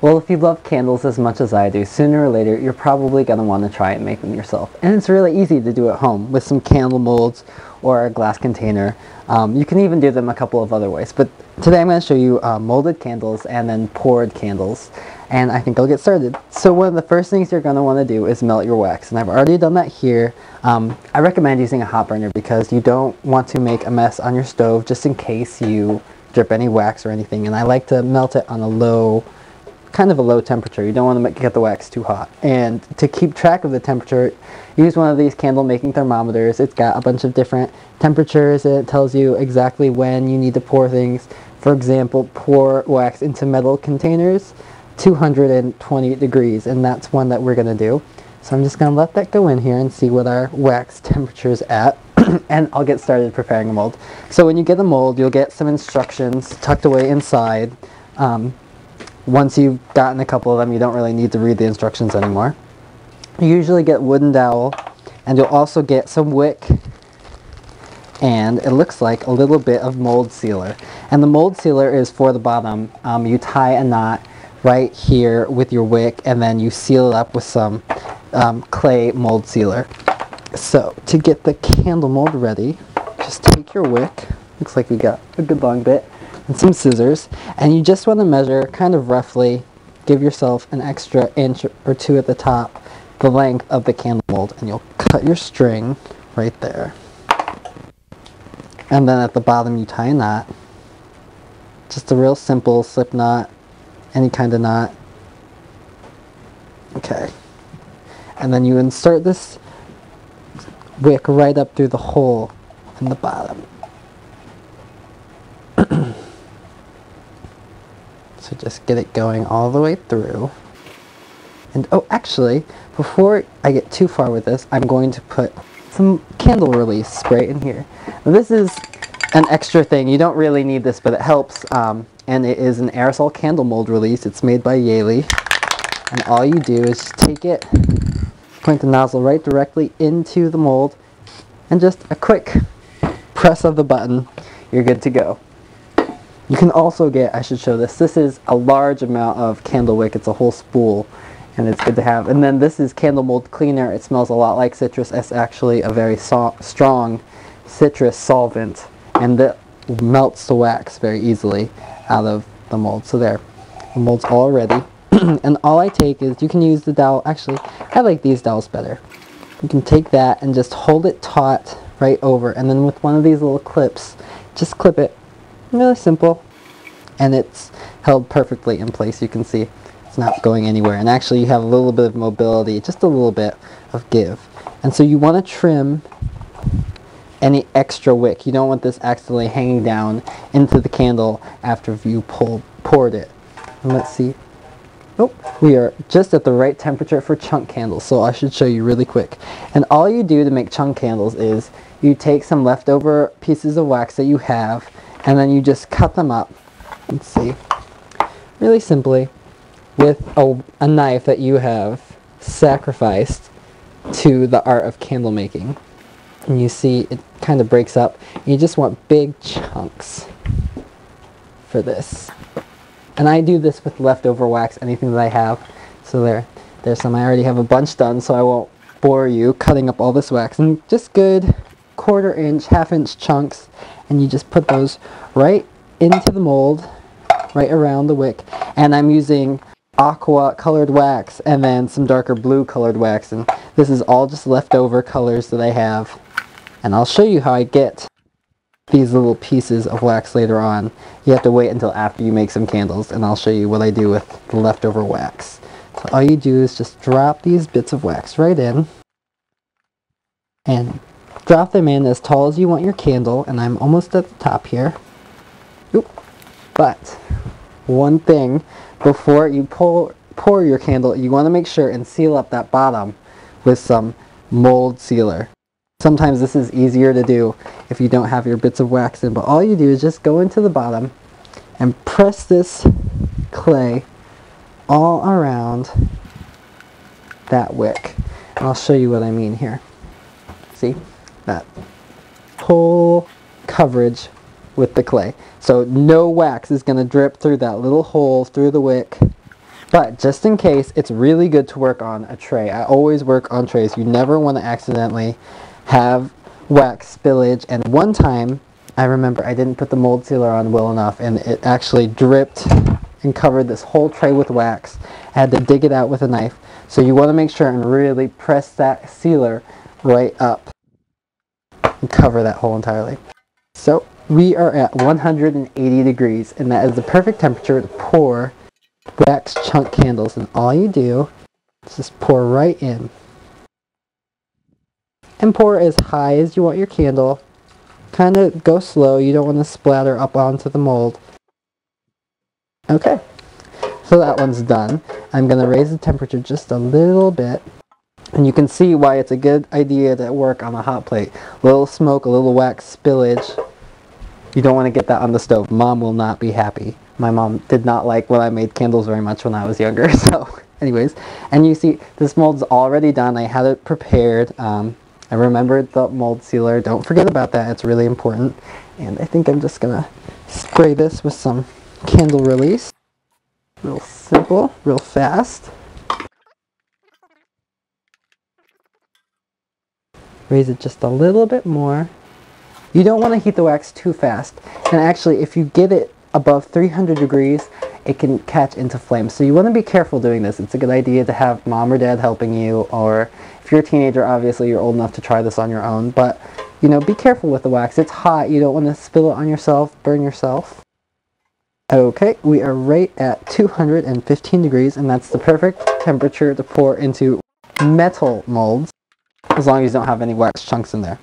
Well, if you love candles as much as I do, sooner or later you're probably going to want to try and make them yourself. And it's really easy to do at home with some candle molds or a glass container. You can even do them a couple of other ways. But today I'm going to show you molded candles and then poured candles. And I think I'll get started. So one of the first things you're going to want to do is melt your wax. And I've already done that here. I recommend using a hot burner because you don't want to make a mess on your stove just in case you drip any wax or anything. And I like to melt it on a low, kind of a low temperature. You don't want to get the wax too hot. And to keep track of the temperature, use one of these candle making thermometers. It's got a bunch of different temperatures and it tells you exactly when you need to pour things. For example, pour wax into metal containers, 220 degrees, and that's one that we're going to do. So I'm just going to let that go in here and see what our wax temperature is at. And I'll get started preparing a mold. So when you get a mold, you'll get some instructions tucked away inside. Once you've gotten a couple of them, you don't really need to read the instructions anymore. You usually get wooden dowel, and you'll also get some wick, and it looks like a little bit of mold sealer. And the mold sealer is for the bottom. You tie a knot right here with your wick, and then you seal it up with some clay mold sealer. So to get the candle mold ready, just take your wick, looks like we got a good long bit, and some scissors, and you just want to measure kind of roughly, give yourself an extra inch or two at the top, the length of the candle mold, and you'll cut your string right there. And then at the bottom you tie a knot, just a real simple slip knot, any kind of knot. Okay. And then you insert this wick right up through the hole in the bottom. So just get it going all the way through. And oh, actually, before I get too far with this, I'm going to put some candle release spray in here. Now, this is an extra thing. You don't really need this, but it helps. And it is an aerosol candle mold release. It's made by Yaley. And all you do is just take it, point the nozzle right directly into the mold, and just a quick press of the button, you're good to go. You can also get, I should show this, this is a large amount of candle wick. It's a whole spool, and it's good to have. And then this is candle mold cleaner. It smells a lot like citrus. It's actually a very strong citrus solvent, and that melts the wax very easily out of the mold. So there, the mold's all ready. And all I take is, you can use the dowel, actually, I like these dowels better. You can take that and just hold it taut right over, and then with one of these little clips, just clip it. Really simple. And it's held perfectly in place. You can see it's not going anywhere. And actually you have a little bit of mobility, just a little bit of give. And so you want to trim any extra wick. You don't want this accidentally hanging down into the candle after you poured it. And let's see. Oh, we are just at the right temperature for chunk candles, so I should show you really quick. And all you do to make chunk candles is you take some leftover pieces of wax that you have, and then you just cut them up. Let's see. Really simply with a knife that you have sacrificed to the art of candle making. And you see it kind of breaks up. You just want big chunks for this. And I do this with leftover wax, anything that I have. So there's some. I already have a bunch done, so I won't bore you cutting up all this wax. And just good 1/4 inch, 1/2 inch chunks. And you just put those right into the mold, right around the wick. And I'm using aqua colored wax and then some darker blue colored wax. And this is all just leftover colors that I have. And I'll show you how I get these little pieces of wax later on. You have to wait until after you make some candles, and I'll show you what I do with the leftover wax. So all you do is just drop these bits of wax right in, and drop them in as tall as you want your candle, and I'm almost at the top here. Oop. But one thing, before you pour your candle, you want to make sure and seal up that bottom with some mold sealer. Sometimes this is easier to do if you don't have your bits of wax in, but all you do is just go into the bottom and press this clay all around that wick. And I'll show you what I mean here. See? That whole coverage with the clay. So no wax is going to drip through that little hole through the wick But just in case, it's really good to work on a tray. I always work on trays. You never want to accidentally have wax spillage. And one time, I remember I didn't put the mold sealer on well enough, and it actually dripped and covered this whole tray with wax. I had to dig it out with a knife. So you want to make sure and really press that sealer right up and cover that hole entirely. So we are at 180 degrees, and that is the perfect temperature to pour wax chunk candles. And all you do is just pour right in. And pour as high as you want your candle. Kind of go slow, you don't want to splatter up onto the mold. Okay, so that one's done. I'm going to raise the temperature just a little bit. And you can see why it's a good idea to work on a hot plate. A little smoke, a little wax spillage. You don't want to get that on the stove. Mom will not be happy. My mom did not like when I made candles very much when I was younger. So anyways, and you see this mold's already done. I had it prepared. I remembered the mold sealer. Don't forget about that. It's really important. And I think I'm just going to spray this with some candle release. Real simple, real fast. Raise it just a little bit more. You don't want to heat the wax too fast. And actually, if you get it above 300 degrees, it can catch into flames. So you want to be careful doing this. It's a good idea to have mom or dad helping you, or if you're a teenager, obviously you're old enough to try this on your own. But, you know, be careful with the wax. It's hot. You don't want to spill it on yourself, burn yourself. Okay, we are right at 215 degrees, and that's the perfect temperature to pour into metal molds, as long as you don't have any wax chunks in there.